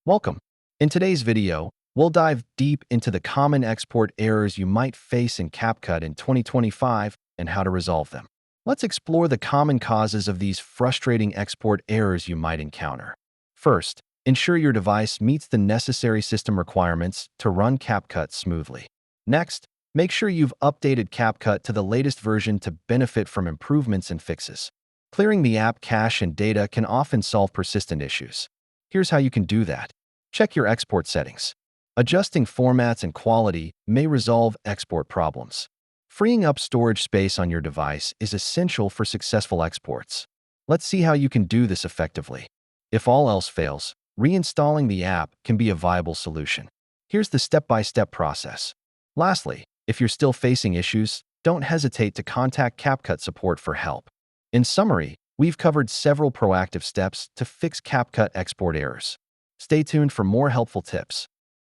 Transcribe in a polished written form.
Welcome. In today's video, we'll dive deep into the common export errors you might face in CAPCUT in 2025 and how to resolve them. Let's explore the common causes of these frustrating export errors you might encounter. First, ensure your device meets the necessary system requirements to run CAPCUT smoothly. Next, make sure you've updated CAPCUT to the latest version to benefit from improvements and fixes. Clearing the app cache and data can often solve persistent issues. Here's how you can do that. Check your export settings. Adjusting formats and quality may resolve export problems. Freeing up storage space on your device is essential for successful exports. Let's see how you can do this effectively. If all else fails, reinstalling the app can be a viable solution. Here's the step-by-step process. Lastly, if you're still facing issues, don't hesitate to contact CAPCUT support for help. In summary, we've covered several proactive steps to fix CAPCUT export errors. Stay tuned for more helpful tips.